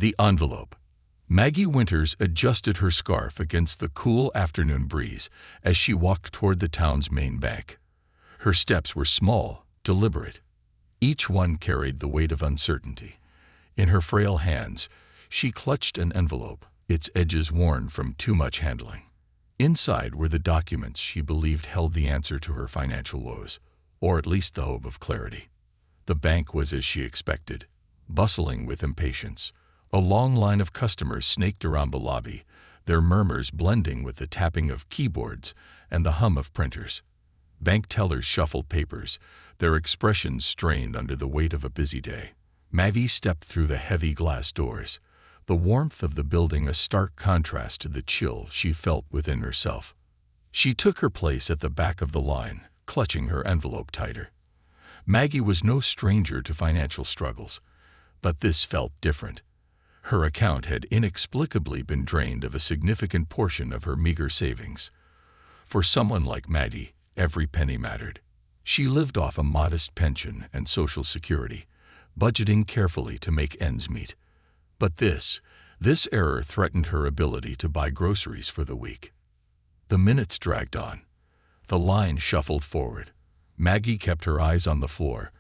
The envelope. Maggie Winters adjusted her scarf against the cool afternoon breeze as she walked toward the town's main bank. Her steps were small, deliberate. Each one carried the weight of uncertainty. In her frail hands, she clutched an envelope, its edges worn from too much handling. Inside were the documents she believed held the answer to her financial woes, or at least the hope of clarity. The bank was as she expected, bustling with impatience. A long line of customers snaked around the lobby, their murmurs blending with the tapping of keyboards and the hum of printers. Bank tellers shuffled papers, their expressions strained under the weight of a busy day. Maggie stepped through the heavy glass doors, the warmth of the building a stark contrast to the chill she felt within herself. She took her place at the back of the line, clutching her envelope tighter. Maggie was no stranger to financial struggles, but this felt different. Her account had inexplicably been drained of a significant portion of her meager savings. For someone like Maggie, every penny mattered. She lived off a modest pension and Social Security, budgeting carefully to make ends meet. But this error threatened her ability to buy groceries for the week. The minutes dragged on. The line shuffled forward. Maggie kept her eyes on the floor,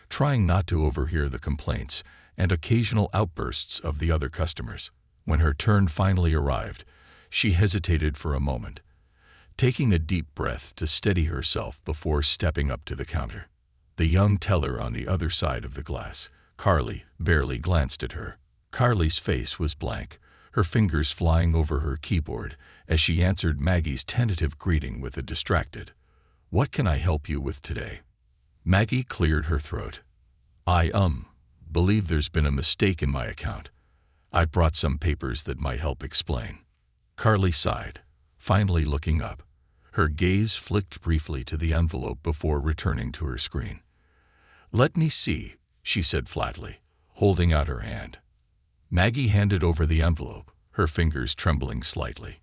trying not to overhear the complaints and occasional outbursts of the other customers. When her turn finally arrived, she hesitated for a moment, taking a deep breath to steady herself before stepping up to the counter. The young teller on the other side of the glass, Carly, barely glanced at her. Carly's face was blank, her fingers flying over her keyboard as she answered Maggie's tentative greeting with a distracted, "What can I help you with today?" Maggie cleared her throat. "I believe there's been a mistake in my account. I brought some papers that might help explain." Carly sighed, finally looking up. Her gaze flicked briefly to the envelope before returning to her screen. "Let me see," she said flatly, holding out her hand. Maggie handed over the envelope, her fingers trembling slightly.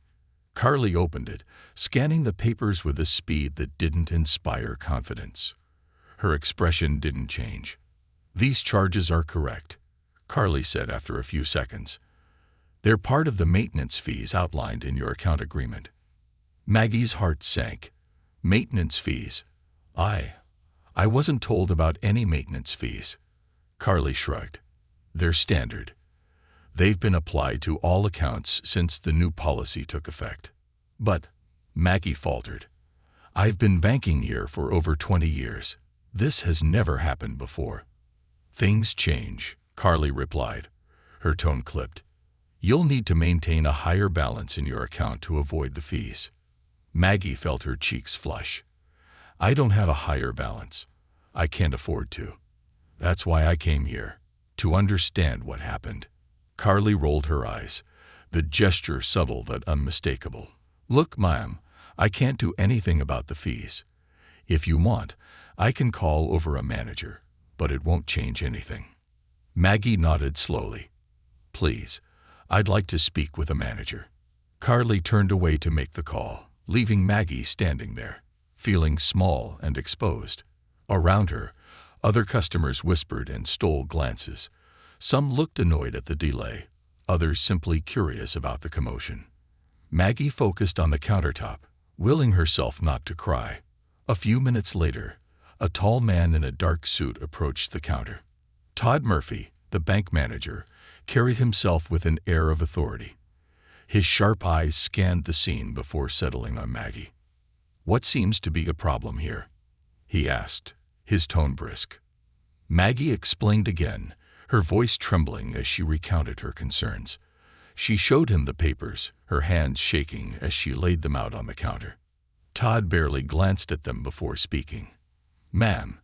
Carly opened it, scanning the papers with a speed that didn't inspire confidence. Her expression didn't change. "These charges are correct," Carly said after a few seconds. "They're part of the maintenance fees outlined in your account agreement." Maggie's heart sank. Maintenance fees? I wasn't told about any maintenance fees. Carly shrugged. "They're standard. They've been applied to all accounts since the new policy took effect." "But," Maggie faltered, "I've been banking here for over 20 years. This has never happened before." "Things change," Carly replied, her tone clipped. "You'll need to maintain a higher balance in your account to avoid the fees." Maggie felt her cheeks flush. "I don't have a higher balance. I can't afford to. That's why I came here, to understand what happened." Carly rolled her eyes, the gesture subtle but unmistakable. "Look, ma'am, I can't do anything about the fees. If you want, I can call over a manager, but it won't change anything." Maggie nodded slowly. "Please, I'd like to speak with a manager." Carly turned away to make the call, leaving Maggie standing there, feeling small and exposed. Around her, other customers whispered and stole glances. Some looked annoyed at the delay, others simply curious about the commotion. Maggie focused on the countertop, willing herself not to cry. A few minutes later, a tall man in a dark suit approached the counter. Todd Murphy, the bank manager, carried himself with an air of authority. His sharp eyes scanned the scene before settling on Maggie. "What seems to be a problem here?" he asked, his tone brisk. Maggie explained again, her voice trembling as she recounted her concerns. She showed him the papers, her hands shaking as she laid them out on the counter. Todd barely glanced at them before speaking. "Ma'am,"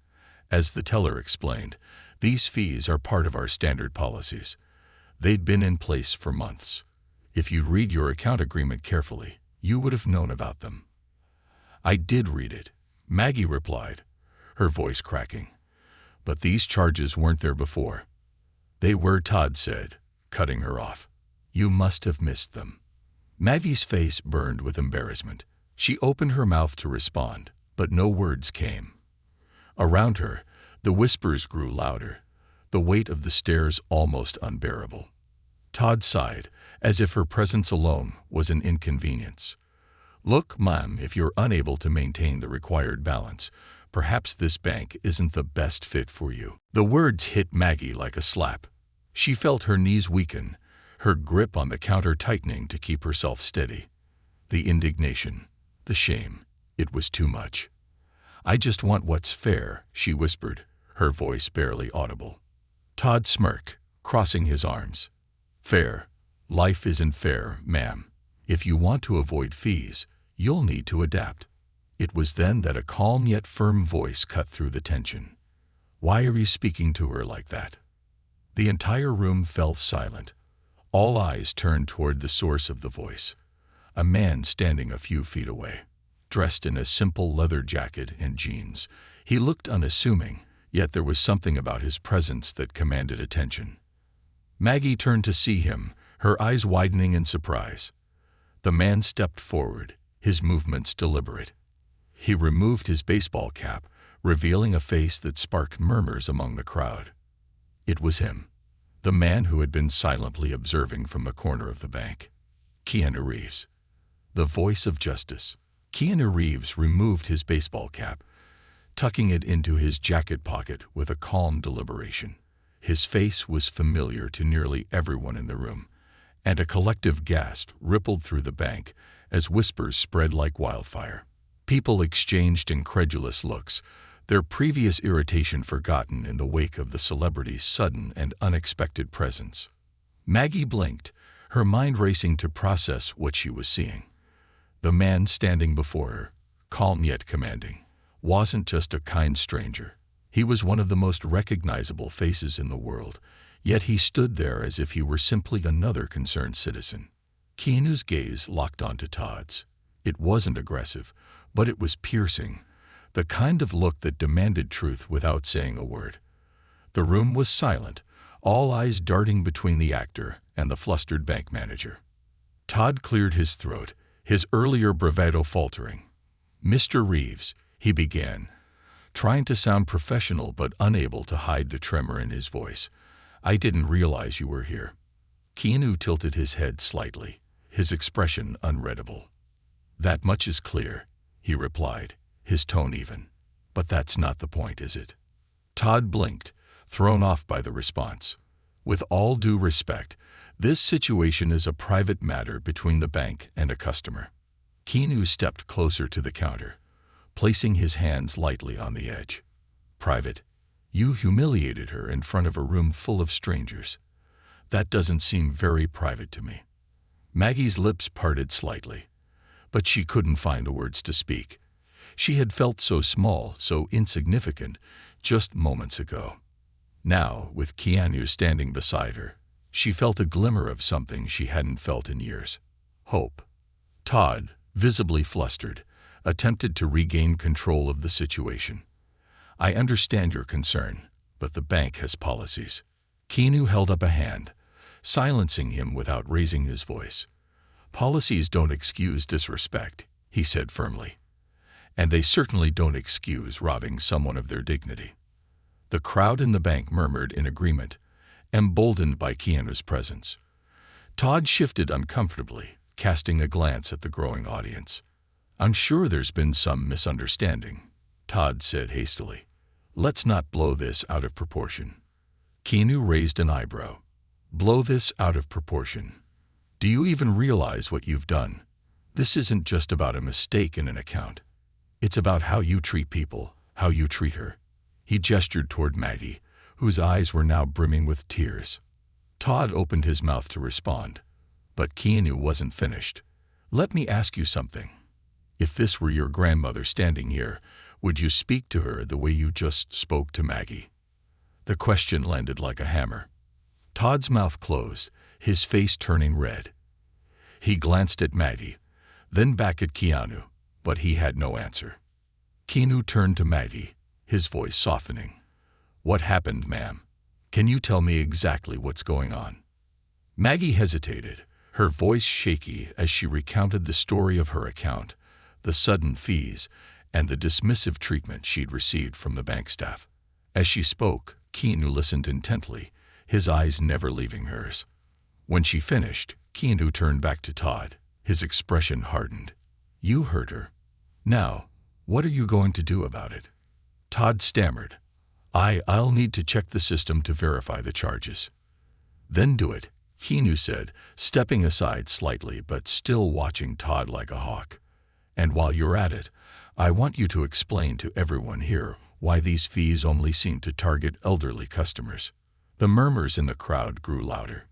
as the teller explained, "these fees are part of our standard policies. They'd been in place for months. If you read your account agreement carefully, you would have known about them." "I did read it," Maggie replied, her voice cracking. "But these charges weren't there before." "They were," Todd said, cutting her off. "You must have missed them." Maggie's face burned with embarrassment. She opened her mouth to respond, but no words came. Around her, the whispers grew louder, the weight of the stares almost unbearable. Todd sighed, as if her presence alone was an inconvenience. Look, ma'am, if you're unable to maintain the required balance, perhaps this bank isn't the best fit for you. The words hit Maggie like a slap. She felt her knees weaken, her grip on the counter tightening to keep herself steady. The indignation, the shame, it was too much. I just want what's fair, she whispered, her voice barely audible. Todd smirked, crossing his arms. Fair? Life isn't fair, ma'am. If you want to avoid fees, you'll need to adapt. It was then that a calm yet firm voice cut through the tension. Why are you speaking to her like that? The entire room fell silent. All eyes turned toward the source of the voice, a man standing a few feet away. Dressed in a simple leather jacket and jeans, he looked unassuming, yet there was something about his presence that commanded attention. Maggie turned to see him, her eyes widening in surprise. The man stepped forward, his movements deliberate. He removed his baseball cap, revealing a face that sparked murmurs among the crowd. It was him, the man who had been silently observing from the corner of the bank. Keanu Reeves. The voice of justice. Keanu Reeves removed his baseball cap, tucking it into his jacket pocket with a calm deliberation. His face was familiar to nearly everyone in the room, and a collective gasp rippled through the bank as whispers spread like wildfire. People exchanged incredulous looks, their previous irritation forgotten in the wake of the celebrity's sudden and unexpected presence. Maggie blinked, her mind racing to process what she was seeing. The man standing before her, calm yet commanding, wasn't just a kind stranger. He was one of the most recognizable faces in the world, yet he stood there as if he were simply another concerned citizen. Keanu's gaze locked onto Todd's. It wasn't aggressive, but it was piercing, the kind of look that demanded truth without saying a word. The room was silent, all eyes darting between the actor and the flustered bank manager. Todd cleared his throat, his earlier bravado faltering. Mr. Reeves, he began, trying to sound professional but unable to hide the tremor in his voice. I didn't realize you were here. Keanu tilted his head slightly, his expression unreadable. That much is clear, he replied, his tone even. But that's not the point, is it? Todd blinked, thrown off by the response. With all due respect, this situation is a private matter between the bank and a customer. Keanu stepped closer to the counter, placing his hands lightly on the edge. Private? You humiliated her in front of a room full of strangers. That doesn't seem very private to me. Maggie's lips parted slightly, but she couldn't find the words to speak. She had felt so small, so insignificant, just moments ago. Now, with Keanu standing beside her, she felt a glimmer of something she hadn't felt in years. Hope. Todd, visibly flustered, attempted to regain control of the situation. I understand your concern, but the bank has policies. Keanu held up a hand, silencing him without raising his voice. Policies don't excuse disrespect, he said firmly. And they certainly don't excuse robbing someone of their dignity. The crowd in the bank murmured in agreement, emboldened by Keanu's presence. Todd shifted uncomfortably, casting a glance at the growing audience. I'm sure there's been some misunderstanding, Todd said hastily. Let's not blow this out of proportion. Keanu raised an eyebrow. Blow this out of proportion. Do you even realize what you've done? This isn't just about a mistake in an account. It's about how you treat people, how you treat her. He gestured toward Maggie, whose eyes were now brimming with tears. Todd opened his mouth to respond, but Keanu wasn't finished. Let me ask you something. If this were your grandmother standing here, would you speak to her the way you just spoke to Maggie? The question landed like a hammer. Todd's mouth closed, his face turning red. He glanced at Maggie, then back at Keanu, but he had no answer. Keanu turned to Maggie, his voice softening. What happened, ma'am? Can you tell me exactly what's going on? Maggie hesitated, her voice shaky as she recounted the story of her account, the sudden fees, and the dismissive treatment she'd received from the bank staff. As she spoke, Keanu listened intently, his eyes never leaving hers. When she finished, Keanu turned back to Todd. His expression hardened. "You heard her. Now, what are you going to do about it?" Todd stammered. I'll need to check the system to verify the charges." "Then do it," Keanu said, stepping aside slightly but still watching Todd like a hawk. "And while you're at it, I want you to explain to everyone here why these fees only seem to target elderly customers." The murmurs in the crowd grew louder.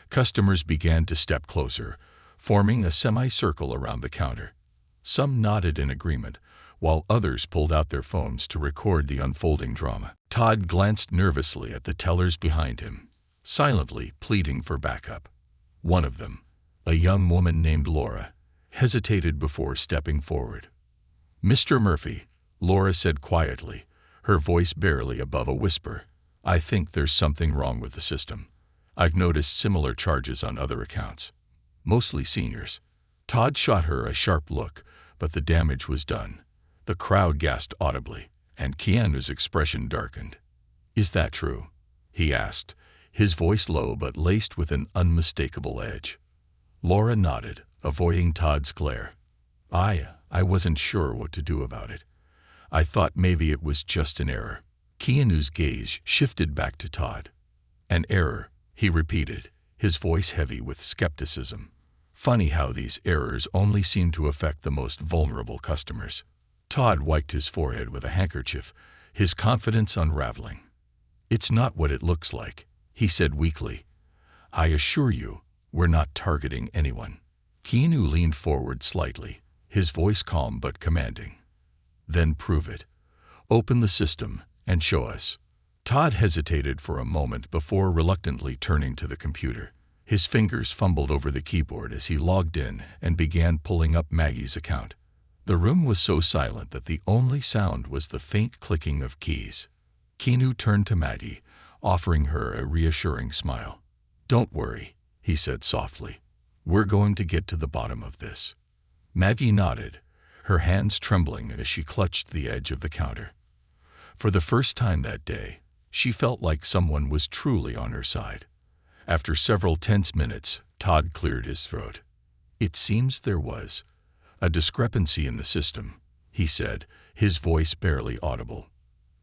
Customers began to step closer, forming a semicircle around the counter. Some nodded in agreement, while others pulled out their phones to record the unfolding drama. Todd glanced nervously at the tellers behind him, silently pleading for backup. One of them, a young woman named Laura, hesitated before stepping forward. "Mr. Murphy," Laura said quietly, her voice barely above a whisper, "I think there's something wrong with the system. I've noticed similar charges on other accounts, mostly seniors." Todd shot her a sharp look, but the damage was done. The crowd gasped audibly, and Keanu's expression darkened. "Is that true?" he asked, his voice low but laced with an unmistakable edge. Laura nodded, avoiding Todd's glare. I wasn't sure what to do about it. I thought maybe it was just an error." Keanu's gaze shifted back to Todd. "An error," he repeated, his voice heavy with skepticism. "Funny how these errors only seem to affect the most vulnerable customers." Todd wiped his forehead with a handkerchief, his confidence unraveling. "It's not what it looks like," he said weakly. "I assure you, we're not targeting anyone." Keanu leaned forward slightly, his voice calm but commanding. "Then prove it. Open the system and show us." Todd hesitated for a moment before reluctantly turning to the computer. His fingers fumbled over the keyboard as he logged in and began pulling up Maggie's account. The room was so silent that the only sound was the faint clicking of keys. Keanu turned to Maggie, offering her a reassuring smile. "Don't worry," he said softly. "We're going to get to the bottom of this." Maggie nodded, her hands trembling as she clutched the edge of the counter. For the first time that day, she felt like someone was truly on her side. After several tense minutes, Todd cleared his throat. "It seems there was a discrepancy in the system," he said, his voice barely audible.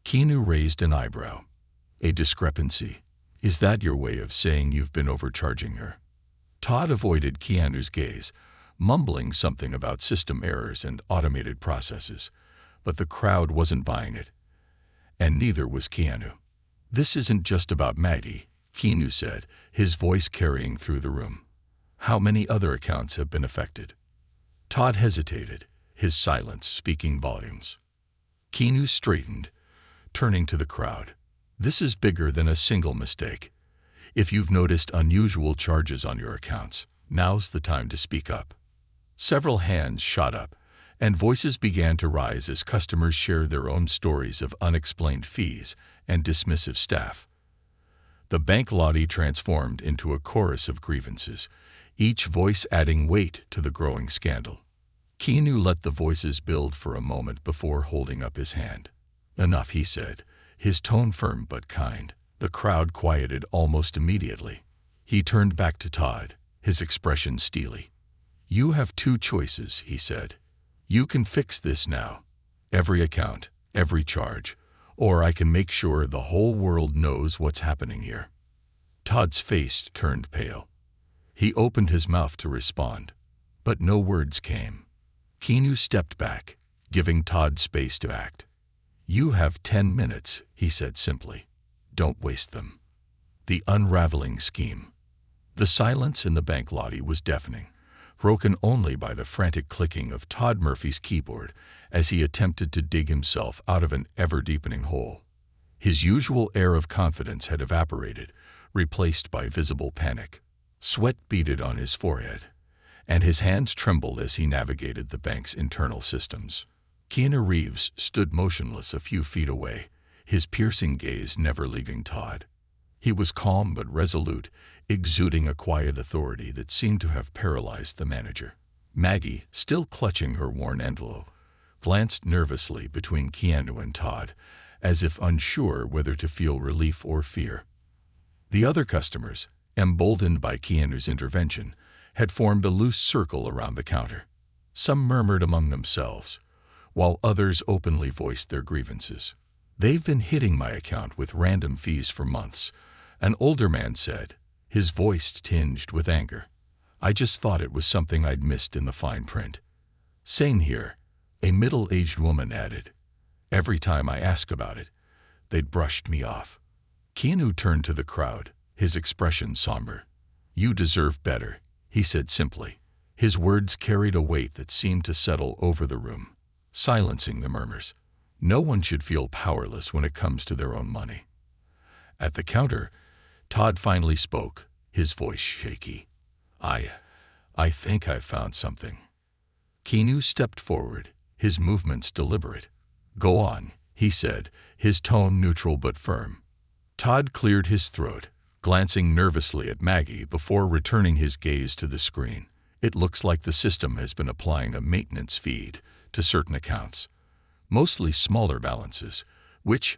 Keanu raised an eyebrow. "A discrepancy? Is that your way of saying you've been overcharging her?" Todd avoided Keanu's gaze, mumbling something about system errors and automated processes, but the crowd wasn't buying it. And neither was Keanu. "This isn't just about Maggie," Keanu said, his voice carrying through the room. "How many other accounts have been affected?" Todd hesitated, his silence speaking volumes. Keanu straightened, turning to the crowd. "This is bigger than a single mistake. If you've noticed unusual charges on your accounts, now's the time to speak up." Several hands shot up, and voices began to rise as customers shared their own stories of unexplained fees and dismissive staff. The bank lobby transformed into a chorus of grievances, each voice adding weight to the growing scandal. Keanu let the voices build for a moment before holding up his hand. "Enough," he said, his tone firm but kind. The crowd quieted almost immediately. He turned back to Todd, his expression steely. "You have two choices," he said. "You can fix this now, every account, every charge, or I can make sure the whole world knows what's happening here." Todd's face turned pale. He opened his mouth to respond, but no words came. Keanu stepped back, giving Todd space to act. "You have 10 minutes, he said simply. "Don't waste them." The unraveling scheme. The silence in the bank lobby was deafening, broken only by the frantic clicking of Todd Murphy's keyboard as he attempted to dig himself out of an ever-deepening hole. His usual air of confidence had evaporated, replaced by visible panic. Sweat beaded on his forehead, and his hands trembled as he navigated the bank's internal systems. Keanu Reeves stood motionless a few feet away, his piercing gaze never leaving Todd. He was calm but resolute, exuding a quiet authority that seemed to have paralyzed the manager. Maggie, still clutching her worn envelope, glanced nervously between Keanu and Todd, as if unsure whether to feel relief or fear. The other customers, emboldened by Keanu's intervention, had formed a loose circle around the counter. Some murmured among themselves, while others openly voiced their grievances. "They've been hitting my account with random fees for months," an older man said, his voice tinged with anger. "I just thought it was something I'd missed in the fine print." "Same here," a middle-aged woman added. "Every time I asked about it, they'd brushed me off." Keanu turned to the crowd, his expression somber. "You deserve better," he said simply. His words carried a weight that seemed to settle over the room, silencing the murmurs. No one should feel powerless when it comes to their own money. At the counter, Todd finally spoke, his voice shaky. I think I've found something." Keanu stepped forward, his movements deliberate. "Go on," he said, his tone neutral but firm. Todd cleared his throat, glancing nervously at Maggie before returning his gaze to the screen. "It looks like the system has been applying a maintenance fee to certain accounts, mostly smaller balances, which,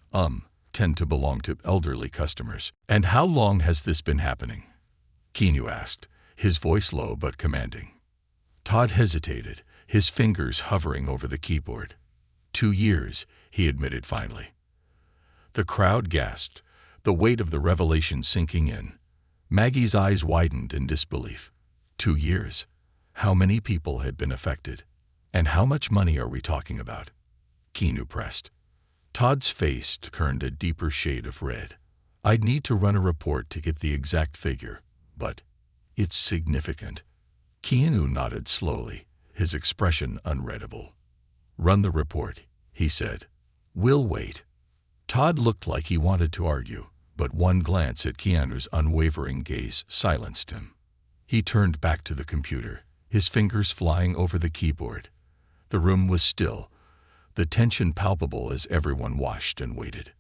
tend to belong to elderly customers." "And how long has this been happening?" Keanu asked, his voice low but commanding. Todd hesitated, his fingers hovering over the keyboard. 2 years, he admitted finally. The crowd gasped, the weight of the revelation sinking in. Maggie's eyes widened in disbelief. 2 years? How many people had been affected? And how much money are we talking about? Keanu pressed. Todd's face turned a deeper shade of red. "I'd need to run a report to get the exact figure, but it's significant." Keanu nodded slowly, his expression unreadable. "Run the report," he said. "We'll wait." Todd looked like he wanted to argue, but one glance at Keanu's unwavering gaze silenced him. He turned back to the computer, his fingers flying over the keyboard. The room was still, the tension palpable as everyone watched and waited.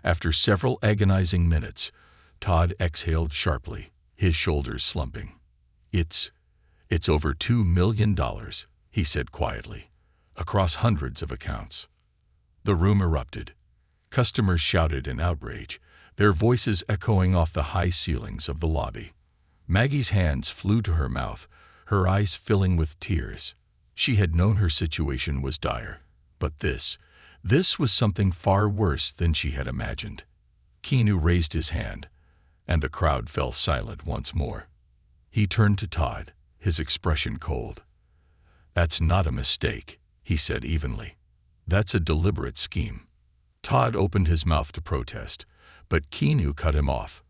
After several agonizing minutes, Todd exhaled sharply, his shoulders slumping. It's over $2 million, he said quietly, across hundreds of accounts." The room erupted. Customers shouted in outrage, their voices echoing off the high ceilings of the lobby. Maggie's hands flew to her mouth, her eyes filling with tears. She had known her situation was dire, but this was something far worse than she had imagined. Keanu raised his hand, and the crowd fell silent once more. He turned to Todd, his expression cold. "That's not a mistake," he said evenly. "That's a deliberate scheme." Todd opened his mouth to protest, but Keanu cut him off.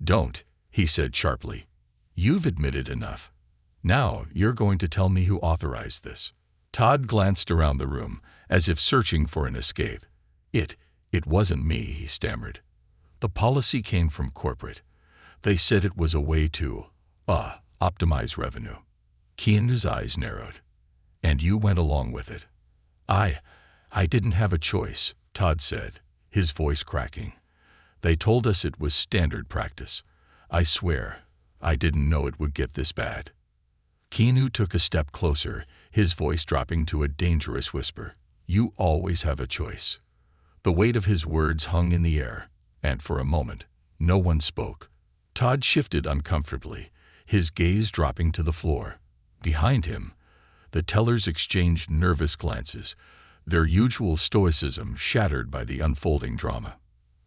"Don't," he said sharply. "You've admitted enough. Now you're going to tell me who authorized this." Todd glanced around the room, as if searching for an escape. It wasn't me," he stammered. "The policy came from corporate. They said it was a way to, optimize revenue." Keanu's eyes narrowed. "And you went along with it?" I didn't have a choice," Todd said, his voice cracking. "They told us it was standard practice. I swear, I didn't know it would get this bad." Keanu took a step closer, his voice dropping to a dangerous whisper. "You always have a choice." The weight of his words hung in the air, and for a moment, no one spoke. Todd shifted uncomfortably, his gaze dropping to the floor. Behind him, the tellers exchanged nervous glances, their usual stoicism shattered by the unfolding drama.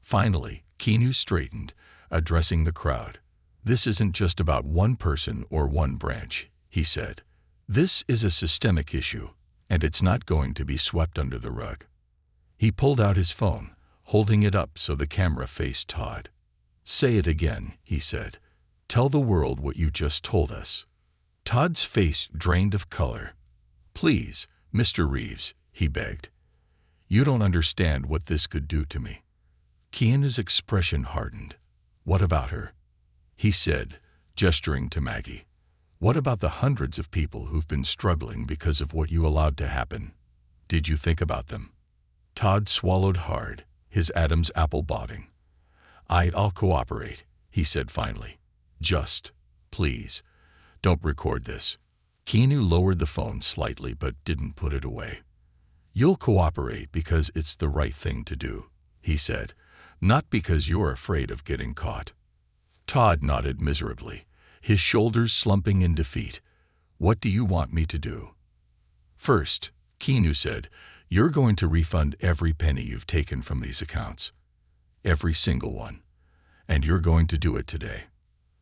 Finally, Keanu straightened, addressing the crowd. "This isn't just about one person or one branch," he said. "This is a systemic issue, and it's not going to be swept under the rug." He pulled out his phone, holding it up so the camera faced Todd. "Say it again," he said. "Tell the world what you just told us." Todd's face drained of color. "Please, Mr. Reeves," he begged. "You don't understand what this could do to me." Keanu's expression hardened. "What about her?" he said, gesturing to Maggie. "What about the hundreds of people who've been struggling because of what you allowed to happen? Did you think about them?" Todd swallowed hard, his Adam's apple bobbing. "I'll cooperate," he said finally. "Just, please, don't record this." Keanu lowered the phone slightly but didn't put it away. "You'll cooperate because it's the right thing to do," he said, "not because you're afraid of getting caught." Todd nodded miserably, his shoulders slumping in defeat. What do you want me to do? First, Keanu said, you're going to refund every penny you've taken from these accounts. Every single one. And you're going to do it today.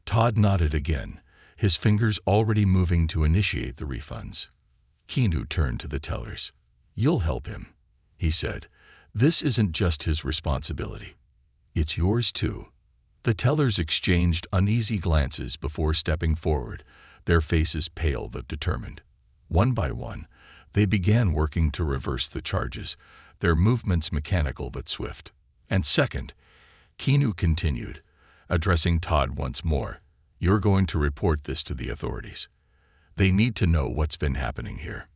Todd nodded again, his fingers already moving to initiate the refunds. Keanu turned to the tellers. You'll help him, he said. This isn't just his responsibility. It's yours too. The tellers exchanged uneasy glances before stepping forward, their faces pale but determined. One by one, they began working to reverse the charges, their movements mechanical but swift. And second, Keanu continued, addressing Todd once more, you're going to report this to the authorities. They need to know what's been happening here.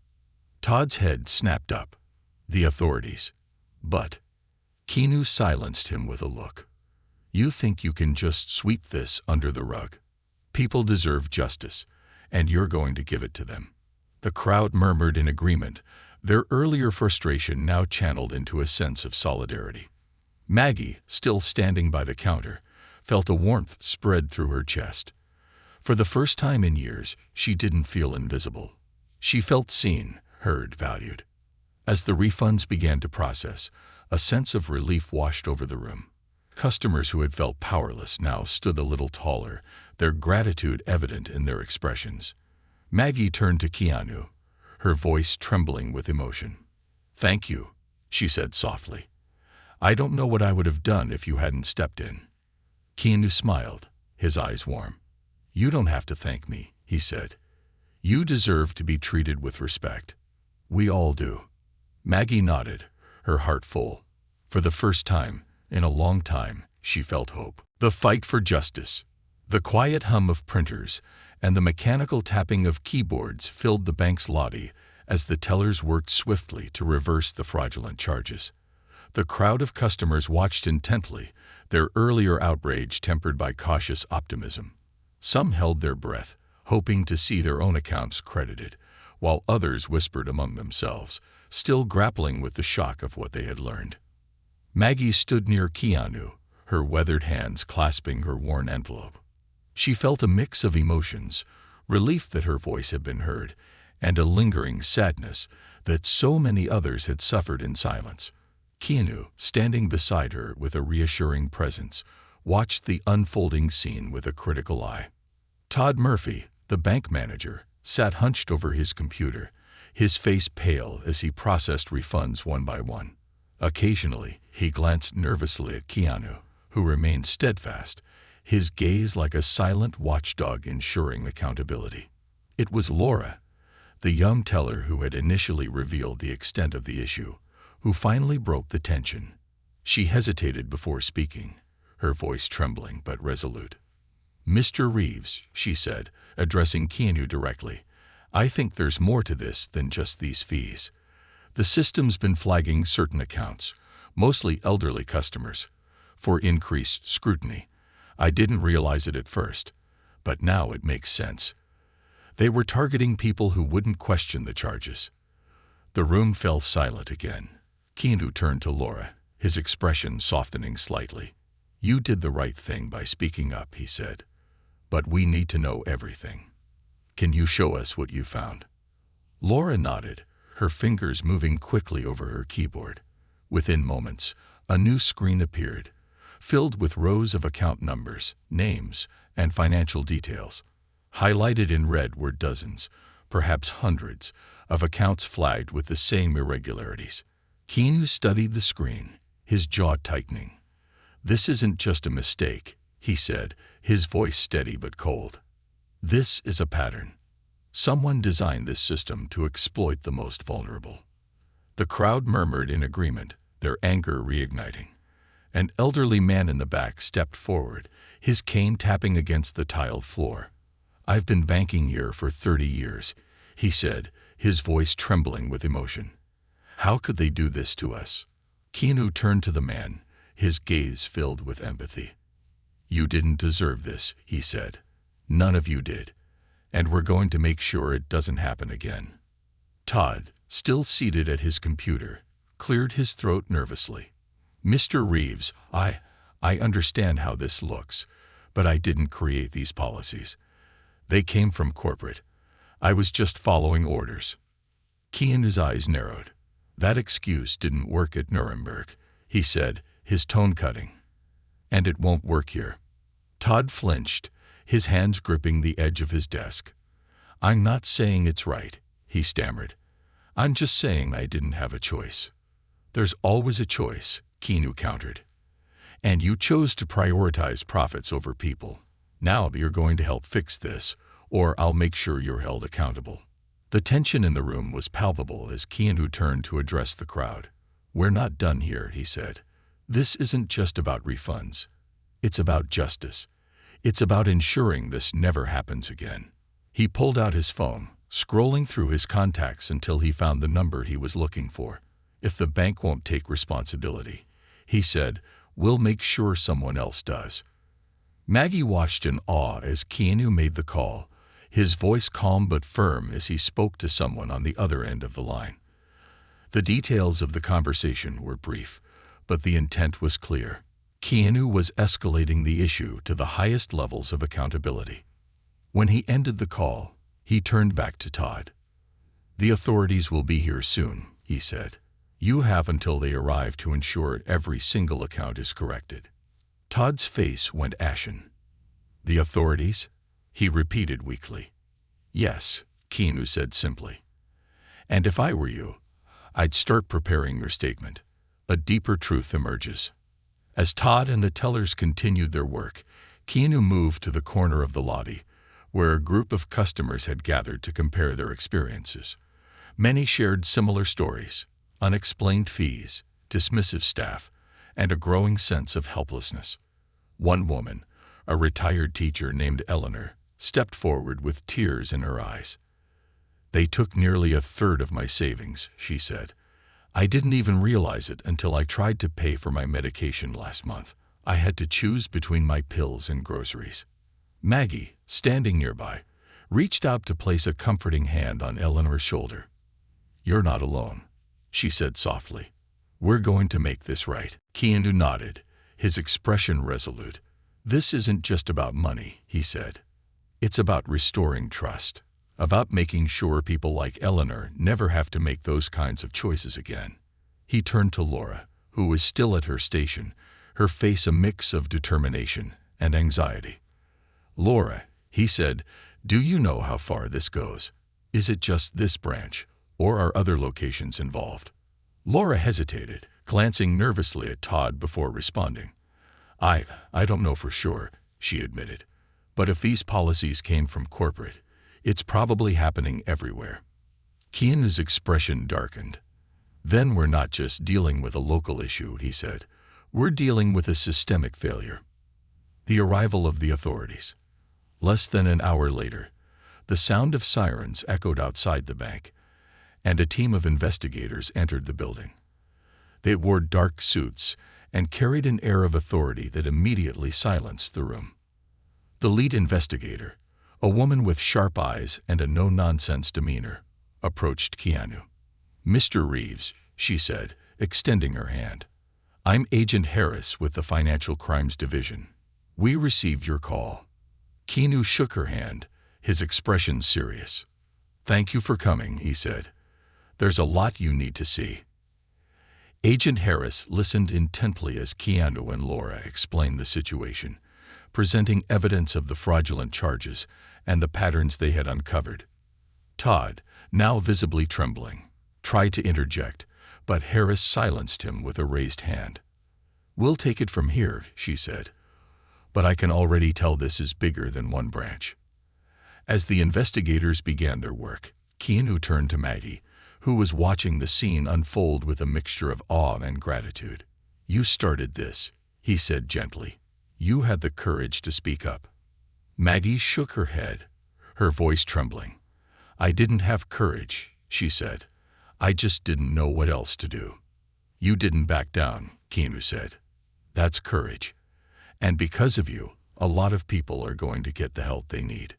Todd's head snapped up. The authorities. But Keanu silenced him with a look. You think you can just sweep this under the rug? People deserve justice, and you're going to give it to them. The crowd murmured in agreement, their earlier frustration now channeled into a sense of solidarity. Maggie, still standing by the counter, felt a warmth spread through her chest. For the first time in years, she didn't feel invisible. She felt seen, heard, valued. As the refunds began to process, a sense of relief washed over the room. Customers who had felt powerless now stood a little taller, their gratitude evident in their expressions. Maggie turned to Keanu, her voice trembling with emotion. Thank you, she said softly. I don't know what I would have done if you hadn't stepped in. Keanu smiled, his eyes warm. You don't have to thank me, he said. You deserve to be treated with respect. We all do. Maggie nodded, her heart full. For the first time, in a long time, she felt hope. The fight for justice. The quiet hum of printers and the mechanical tapping of keyboards filled the bank's lobby as the tellers worked swiftly to reverse the fraudulent charges. The crowd of customers watched intently, their earlier outrage tempered by cautious optimism. Some held their breath, hoping to see their own accounts credited, while others whispered among themselves, still grappling with the shock of what they had learned. Maggie stood near Keanu, her weathered hands clasping her worn envelope. She felt a mix of emotions, relief that her voice had been heard, and a lingering sadness that so many others had suffered in silence. Keanu, standing beside her with a reassuring presence, watched the unfolding scene with a critical eye. Todd Murphy, the bank manager, sat hunched over his computer, his face pale as he processed refunds one by one. Occasionally, he glanced nervously at Keanu, who remained steadfast, his gaze like a silent watchdog ensuring accountability. It was Laura, the young teller who had initially revealed the extent of the issue, who finally broke the tension. She hesitated before speaking, her voice trembling but resolute. Mr. Reeves, she said, addressing Keanu directly, I think there's more to this than just these fees. The system's been flagging certain accounts, mostly elderly customers, for increased scrutiny. I didn't realize it at first, but now it makes sense. They were targeting people who wouldn't question the charges. The room fell silent again. Keanu turned to Laura, his expression softening slightly. You did the right thing by speaking up, he said. But we need to know everything. Can you show us what you found? Laura nodded, her fingers moving quickly over her keyboard. Within moments, a new screen appeared, filled with rows of account numbers, names, and financial details. Highlighted in red were dozens, perhaps hundreds, of accounts flagged with the same irregularities. Keanu studied the screen, his jaw tightening. This isn't just a mistake, he said, his voice steady but cold. This is a pattern. Someone designed this system to exploit the most vulnerable. The crowd murmured in agreement, their anger reigniting. An elderly man in the back stepped forward, his cane tapping against the tiled floor. I've been banking here for 30 years, he said, his voice trembling with emotion. How could they do this to us? Keanu turned to the man, his gaze filled with empathy. You didn't deserve this, he said. None of you did. And we're going to make sure it doesn't happen again. Todd, still seated at his computer, cleared his throat nervously. Mr. Reeves, I understand how this looks, But I didn't create these policies. They came from corporate. I was just following orders. Keanu's eyes narrowed. That excuse didn't work at Nuremberg, he said, his tone cutting. And it won't work here. Todd flinched, his hands gripping the edge of his desk. I'm not saying it's right, he stammered. I'm just saying I didn't have a choice. There's always a choice, Keanu countered. And you chose to prioritize profits over people. Now you're going to help fix this, or I'll make sure you're held accountable. The tension in the room was palpable as Keanu turned to address the crowd. We're not done here, he said. This isn't just about refunds. It's about justice. It's about ensuring this never happens again. He pulled out his phone, scrolling through his contacts until he found the number he was looking for. If the bank won't take responsibility, he said, we'll make sure someone else does. Maggie watched in awe as Keanu made the call, his voice calm but firm as he spoke to someone on the other end of the line. The details of the conversation were brief, but the intent was clear. Keanu was escalating the issue to the highest levels of accountability. When he ended the call, he turned back to Todd. The authorities will be here soon, he said. You have until they arrive to ensure every single account is corrected. Todd's face went ashen. The authorities? He repeated weakly. Yes, Keanu said simply. And if I were you, I'd start preparing your statement. A deeper truth emerges. As Todd and the tellers continued their work, Keanu moved to the corner of the lobby, where a group of customers had gathered to compare their experiences. Many shared similar stories, unexplained fees, dismissive staff, and a growing sense of helplessness. One woman, a retired teacher named Eleanor, stepped forward with tears in her eyes. They took nearly a third of my savings, she said. I didn't even realize it until I tried to pay for my medication last month. I had to choose between my pills and groceries. Maggie, standing nearby, reached out to place a comforting hand on Eleanor's shoulder. You're not alone, she said softly. We're going to make this right. Keanu nodded, his expression resolute. This isn't just about money, he said. It's about restoring trust, about making sure people like Eleanor never have to make those kinds of choices again. He turned to Laura, who was still at her station, her face a mix of determination and anxiety. Laura, he said, do you know how far this goes? Is it just this branch, or are other locations involved? Laura hesitated, glancing nervously at Todd before responding. I don't know for sure, she admitted. But if these policies came from corporate, it's probably happening everywhere. Keanu's expression darkened. Then we're not just dealing with a local issue, he said. We're dealing with a systemic failure. The arrival of the authorities. Less than an hour later, the sound of sirens echoed outside the bank, and a team of investigators entered the building. They wore dark suits and carried an air of authority that immediately silenced the room. The lead investigator, a woman with sharp eyes and a no-nonsense demeanor, approached Keanu. Mr. Reeves, she said, extending her hand. I'm Agent Harris with the Financial Crimes Division. We received your call. Keanu shook her hand, his expression serious. Thank you for coming, he said. There's a lot you need to see. Agent Harris listened intently as Keanu and Laura explained the situation, presenting evidence of the fraudulent charges and the patterns they had uncovered. Todd, now visibly trembling, tried to interject, but Harris silenced him with a raised hand. We'll take it from here, she said. But I can already tell this is bigger than one branch. As the investigators began their work, Keanu turned to Maggie, who was watching the scene unfold with a mixture of awe and gratitude. You started this, he said gently. You had the courage to speak up. Maggie shook her head, her voice trembling. I didn't have courage, she said. I just didn't know what else to do. You didn't back down, Keanu said. That's courage. And because of you, a lot of people are going to get the help they need.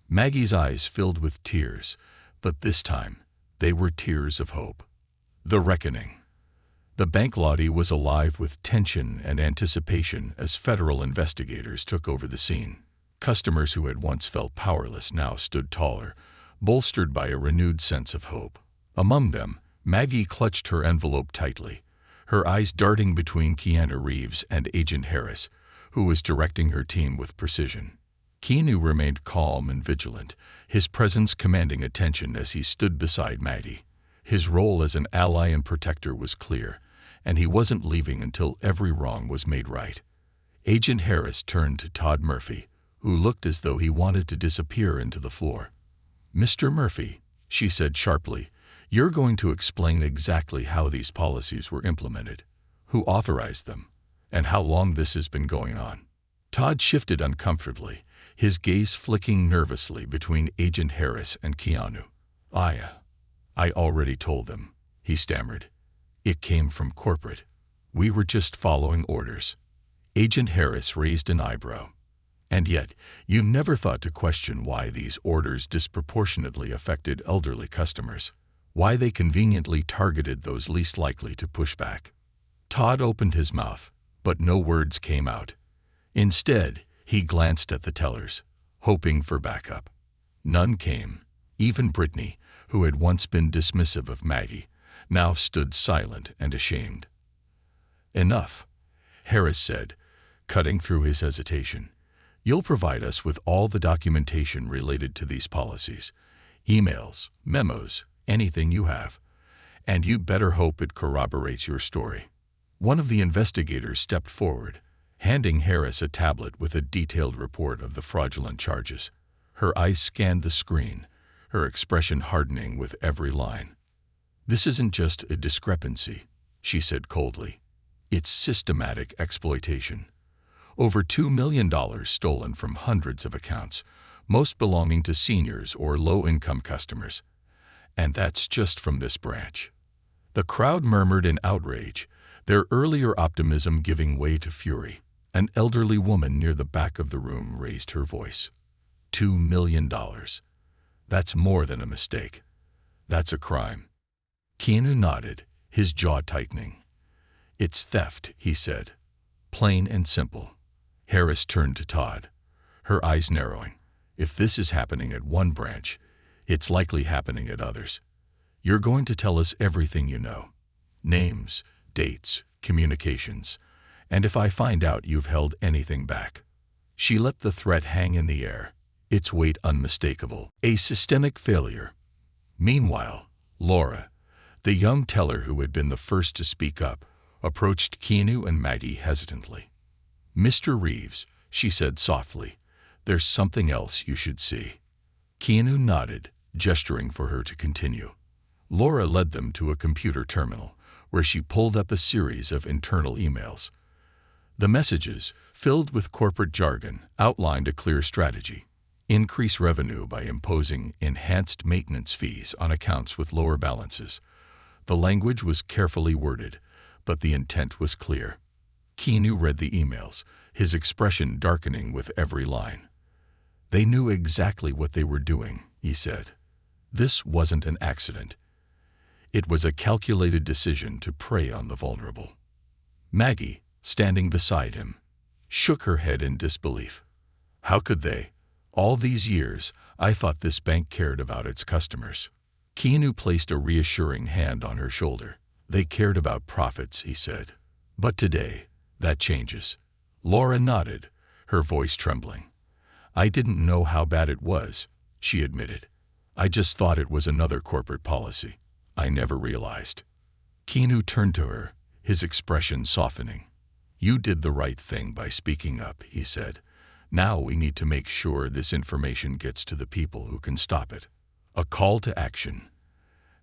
Maggie's eyes filled with tears, but this time, they were tears of hope. The reckoning. The bank lobby was alive with tension and anticipation as federal investigators took over the scene. Customers who had once felt powerless now stood taller, bolstered by a renewed sense of hope. Among them, Maggie clutched her envelope tightly, her eyes darting between Keanu Reeves and Agent Harris, who was directing her team with precision. Keanu remained calm and vigilant, his presence commanding attention as he stood beside Maggie. His role as an ally and protector was clear, and he wasn't leaving until every wrong was made right. Agent Harris turned to Todd Murphy, who looked as though he wanted to disappear into the floor. "Mr. Murphy," she said sharply, "you're going to explain exactly how these policies were implemented, who authorized them, and how long this has been going on." Todd shifted uncomfortably, his gaze flicking nervously between Agent Harris and Keanu. I already told them," he stammered. "It came from corporate. We were just following orders." Agent Harris raised an eyebrow. "And yet, you never thought to question why these orders disproportionately affected elderly customers, why they conveniently targeted those least likely to push back." Todd opened his mouth, but no words came out. Instead, he glanced at the tellers, hoping for backup. None came. Even Brittany, who had once been dismissive of Maggie, now stood silent and ashamed. "Enough," Harris said, cutting through his hesitation. "You'll provide us with all the documentation related to these policies, emails, memos, anything you have. And you better hope it corroborates your story." One of the investigators stepped forward, handing Harris a tablet with a detailed report of the fraudulent charges. Her eyes scanned the screen, her expression hardening with every line. "This isn't just a discrepancy," she said coldly. "It's systematic exploitation. Over $2 million stolen from hundreds of accounts, most belonging to seniors or low-income customers. And that's just from this branch." The crowd murmured in outrage, their earlier optimism giving way to fury. An elderly woman near the back of the room raised her voice. $2 million. That's more than a mistake. That's a crime. Keanu nodded, his jaw tightening. "It's theft," he said. "Plain and simple." Harris turned to Todd, her eyes narrowing. "If this is happening at one branch, it's likely happening at others. You're going to tell us everything you know. Names, dates, communications. And if I find out you've held anything back." She let the threat hang in the air, its weight unmistakable. A systemic failure. Meanwhile, Laura, the young teller who had been the first to speak up, approached Keanu and Maggie hesitantly. "Mr. Reeves," she said softly, "there's something else you should see." Keanu nodded, gesturing for her to continue. Laura led them to a computer terminal, where she pulled up a series of internal emails. The messages, filled with corporate jargon, outlined a clear strategy: increase revenue by imposing enhanced maintenance fees on accounts with lower balances. The language was carefully worded, but the intent was clear. Keanu read the emails, his expression darkening with every line. "They knew exactly what they were doing," he said. "This wasn't an accident. It was a calculated decision to prey on the vulnerable." Maggie, standing beside him, shook her head in disbelief. "How could they? All these years, I thought this bank cared about its customers." Keanu placed a reassuring hand on her shoulder. "They cared about profits," he said. "But today, that changes." Laura nodded, her voice trembling. "I didn't know how bad it was," she admitted. "I just thought it was another corporate policy. I never realized." Keanu turned to her, his expression softening. "You did the right thing by speaking up," he said. "Now we need to make sure this information gets to the people who can stop it." A call to action.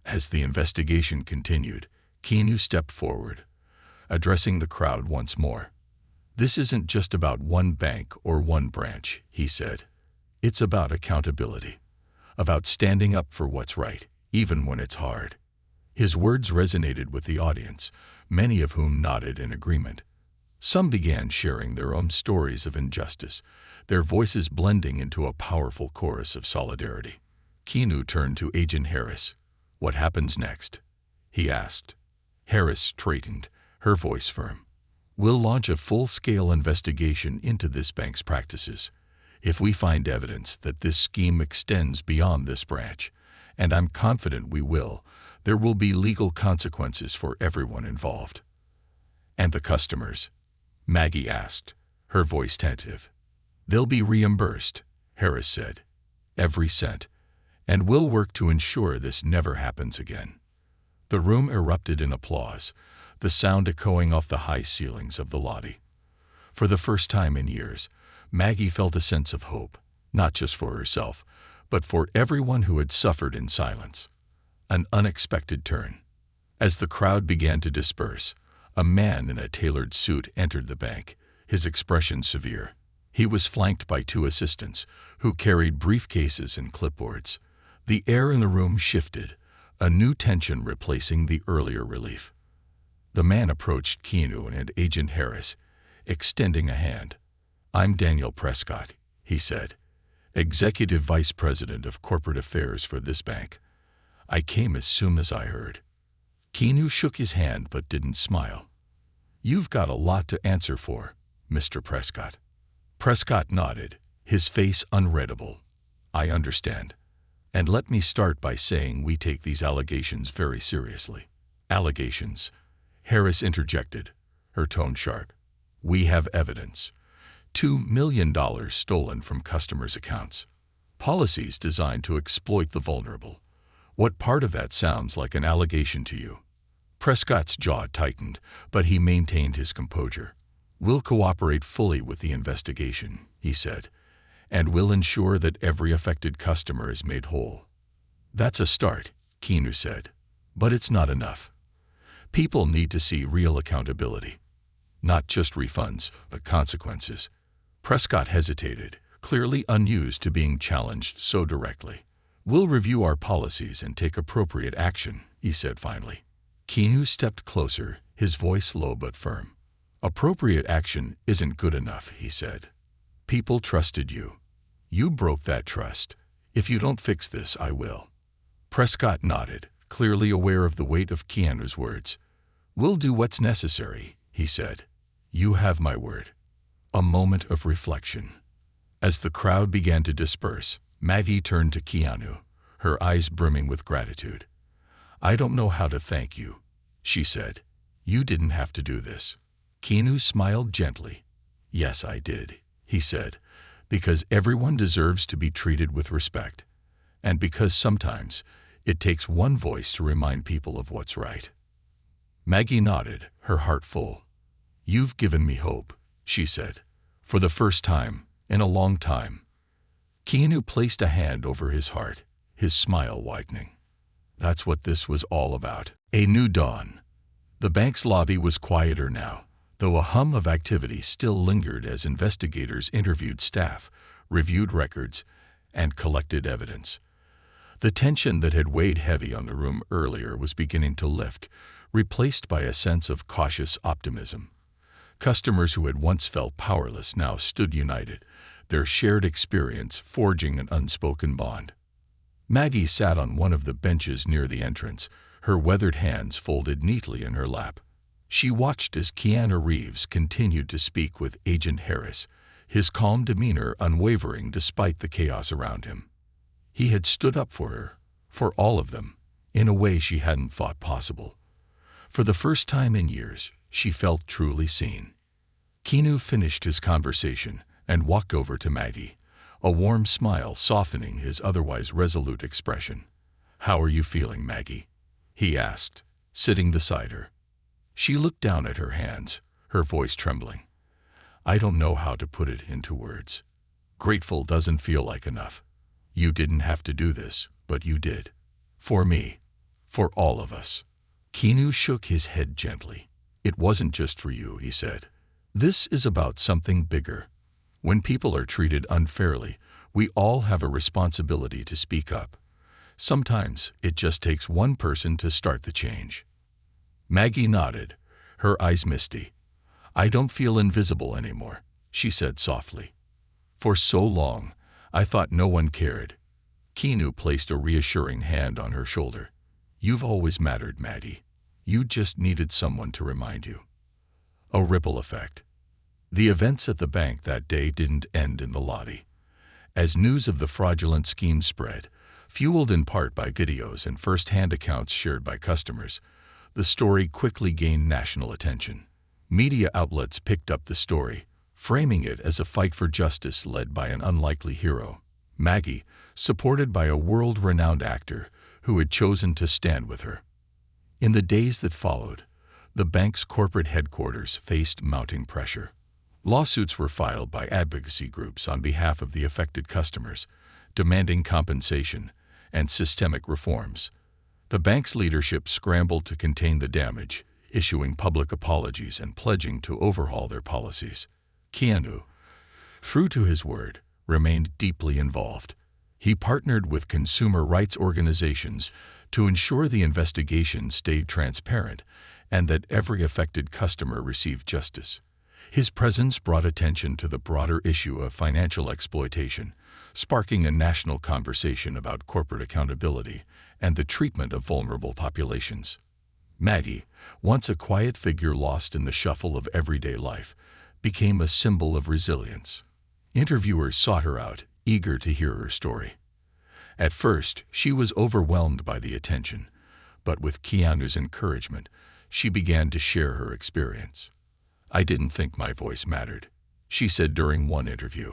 As the investigation continued, Keanu stepped forward, addressing the crowd once more. "This isn't just about one bank or one branch," he said. "It's about accountability, about standing up for what's right, even when it's hard." His words resonated with the audience, many of whom nodded in agreement. Some began sharing their own stories of injustice, their voices blending into a powerful chorus of solidarity. Keanu turned to Agent Harris. "What happens next?" he asked. Harris straightened, her voice firm. We'll launch a full-scale investigation into this bank's practices. If we find evidence that this scheme extends beyond this branch, and I'm confident we will, there will be legal consequences for everyone involved. And the customers? Maggie asked, her voice tentative. They'll be reimbursed, Harris said. Every cent. And we'll work to ensure this never happens again. The room erupted in applause, the sound echoing off the high ceilings of the lobby. For the first time in years, Maggie felt a sense of hope, not just for herself, but for everyone who had suffered in silence. An unexpected turn. As the crowd began to disperse, a man in a tailored suit entered the bank, his expression severe. He was flanked by two assistants, who carried briefcases and clipboards. The air in the room shifted, a new tension replacing the earlier relief. The man approached Keanu and Agent Harris, extending a hand. I'm Daniel Prescott, he said, Executive Vice President of Corporate Affairs for this bank. I came as soon as I heard. Keanu shook his hand but didn't smile. You've got a lot to answer for, Mr. Prescott. Prescott nodded, his face unreadable. I understand. And let me start by saying we take these allegations very seriously. Allegations? Harris interjected, her tone sharp. We have evidence. $2 million stolen from customers' accounts. Policies designed to exploit the vulnerable. What part of that sounds like an allegation to you? Prescott's jaw tightened, but he maintained his composure. We'll cooperate fully with the investigation, he said, and we'll ensure that every affected customer is made whole. That's a start, Keanu said, but it's not enough. People need to see real accountability. Not just refunds, but consequences. Prescott hesitated, clearly unused to being challenged so directly. We'll review our policies and take appropriate action, he said finally. Keanu stepped closer, his voice low but firm. Appropriate action isn't good enough, he said. People trusted you. You broke that trust. If you don't fix this, I will. Prescott nodded, clearly aware of the weight of Keanu's words. We'll do what's necessary, he said. You have my word. A moment of reflection. As the crowd began to disperse, Maggie turned to Keanu, her eyes brimming with gratitude. I don't know how to thank you, she said. You didn't have to do this. Keanu smiled gently. Yes, I did, he said, because everyone deserves to be treated with respect, and because sometimes it takes one voice to remind people of what's right. Maggie nodded, her heart full. You've given me hope, she said, for the first time in a long time. Keanu placed a hand over his heart, his smile widening. That's what this was all about. A new dawn. The bank's lobby was quieter now, though a hum of activity still lingered as investigators interviewed staff, reviewed records, and collected evidence. The tension that had weighed heavy on the room earlier was beginning to lift, replaced by a sense of cautious optimism. Customers who had once felt powerless now stood united, their shared experience forging an unspoken bond. Maggie sat on one of the benches near the entrance, her weathered hands folded neatly in her lap. She watched as Keanu Reeves continued to speak with Agent Harris, his calm demeanor unwavering despite the chaos around him. He had stood up for her, for all of them, in a way she hadn't thought possible. For the first time in years, she felt truly seen. Keanu finished his conversation and walked over to Maggie, a warm smile softening his otherwise resolute expression. How are you feeling, Maggie? He asked, sitting beside her. She looked down at her hands, her voice trembling. I don't know how to put it into words. Grateful doesn't feel like enough. You didn't have to do this, but you did. For me. For all of us. Keanu shook his head gently. It wasn't just for you, he said. This is about something bigger. When people are treated unfairly, we all have a responsibility to speak up. Sometimes it just takes one person to start the change. Maggie nodded, her eyes misty. I don't feel invisible anymore, she said softly. For so long, I thought no one cared. Keanu placed a reassuring hand on her shoulder. You've always mattered, Maggie. You just needed someone to remind you. A ripple effect. The events at the bank that day didn't end in the lobby. As news of the fraudulent scheme spread, fueled in part by videos and first-hand accounts shared by customers, the story quickly gained national attention. Media outlets picked up the story, framing it as a fight for justice led by an unlikely hero, Maggie, supported by a world-renowned actor who had chosen to stand with her. In the days that followed, the bank's corporate headquarters faced mounting pressure. Lawsuits were filed by advocacy groups on behalf of the affected customers, demanding compensation and systemic reforms. The bank's leadership scrambled to contain the damage, issuing public apologies and pledging to overhaul their policies. Keanu, true to his word, remained deeply involved. He partnered with consumer rights organizations to ensure the investigation stayed transparent and that every affected customer received justice. His presence brought attention to the broader issue of financial exploitation, sparking a national conversation about corporate accountability and the treatment of vulnerable populations. Maggie, once a quiet figure lost in the shuffle of everyday life, became a symbol of resilience. Interviewers sought her out, eager to hear her story. At first, she was overwhelmed by the attention, but with Keanu's encouragement, she began to share her experience. "I didn't think my voice mattered," she said during one interview.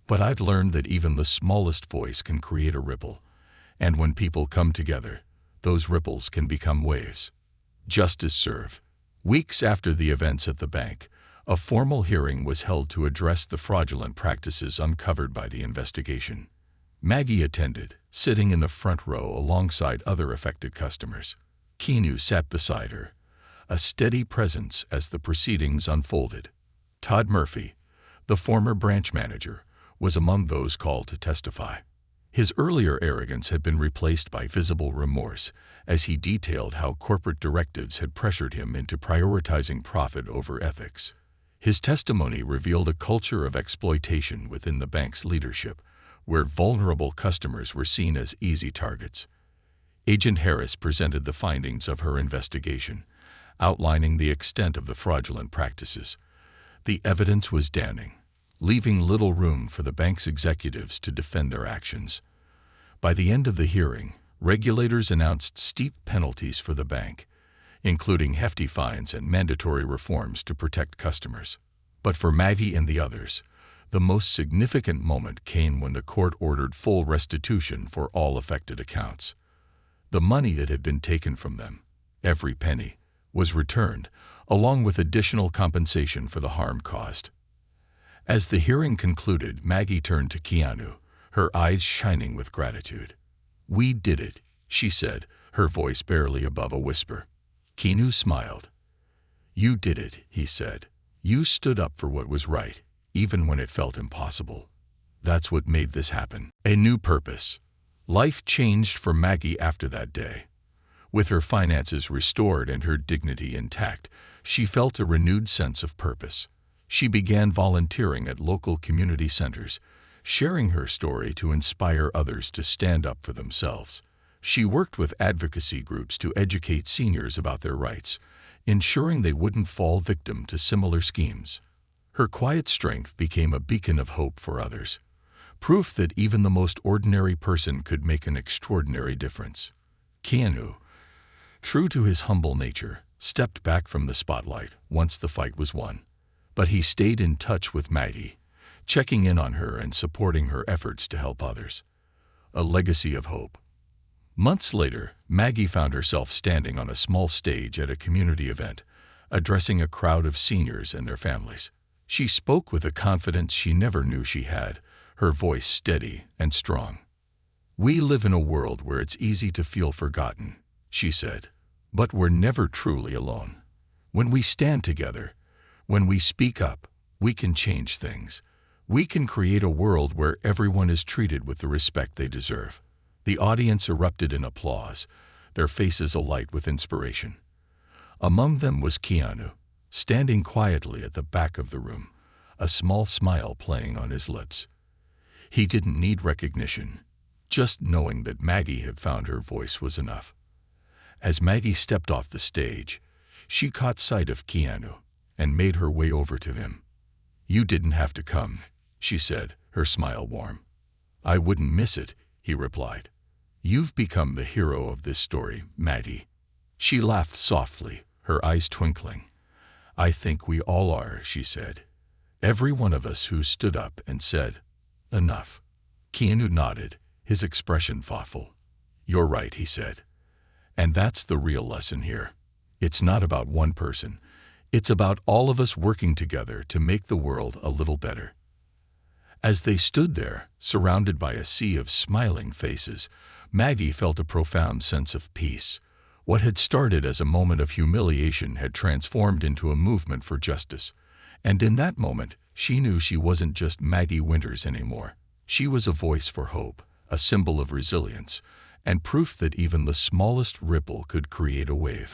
"But I've learned that even the smallest voice can create a ripple, and when people come together, those ripples can become waves." Justice served. Weeks after the events at the bank, a formal hearing was held to address the fraudulent practices uncovered by the investigation. Maggie attended, sitting in the front row alongside other affected customers. Keanu sat beside her, a steady presence as the proceedings unfolded. Todd Murphy, the former branch manager, was among those called to testify. His earlier arrogance had been replaced by visible remorse as he detailed how corporate directives had pressured him into prioritizing profit over ethics. His testimony revealed a culture of exploitation within the bank's leadership, where vulnerable customers were seen as easy targets. Agent Harris presented the findings of her investigation, outlining the extent of the fraudulent practices. The evidence was damning, leaving little room for the bank's executives to defend their actions. By the end of the hearing, regulators announced steep penalties for the bank, including hefty fines and mandatory reforms to protect customers. But for Maggie and the others, the most significant moment came when the court ordered full restitution for all affected accounts. The money that had been taken from them, every penny, was returned, along with additional compensation for the harm caused. As the hearing concluded, Maggie turned to Keanu, her eyes shining with gratitude. "We did it," she said, her voice barely above a whisper. Keanu smiled. "You did it," he said. "You stood up for what was right, even when it felt impossible. That's what made this happen." A new purpose. Life changed for Maggie after that day. With her finances restored and her dignity intact, she felt a renewed sense of purpose. She began volunteering at local community centers, sharing her story to inspire others to stand up for themselves. She worked with advocacy groups to educate seniors about their rights, ensuring they wouldn't fall victim to similar schemes. Her quiet strength became a beacon of hope for others, proof that even the most ordinary person could make an extraordinary difference. Keanu, true to his humble nature, stepped back from the spotlight once the fight was won. But he stayed in touch with Maggie, checking in on her and supporting her efforts to help others. A legacy of hope. Months later, Maggie found herself standing on a small stage at a community event, addressing a crowd of seniors and their families. She spoke with a confidence she never knew she had, her voice steady and strong. "We live in a world where it's easy to feel forgotten," she said, "but we're never truly alone. When we stand together, when we speak up, we can change things. We can create a world where everyone is treated with the respect they deserve." The audience erupted in applause, their faces alight with inspiration. Among them was Keanu, standing quietly at the back of the room, a small smile playing on his lips. He didn't need recognition, just knowing that Maggie had found her voice was enough. As Maggie stepped off the stage, she caught sight of Keanu and made her way over to him. "You didn't have to come," she said, her smile warm. "I wouldn't miss it," he replied. "You've become the hero of this story, Maggie." She laughed softly, her eyes twinkling. "I think we all are," she said. "Every one of us who stood up and said, 'Enough.'" Keanu nodded, his expression thoughtful. "You're right," he said. "And that's the real lesson here. It's not about one person. It's about all of us working together to make the world a little better." As they stood there, surrounded by a sea of smiling faces, Maggie felt a profound sense of peace. What had started as a moment of humiliation had transformed into a movement for justice. And in that moment, she knew she wasn't just Maggie Winters anymore. She was a voice for hope, a symbol of resilience, and proof that even the smallest ripple could create a wave.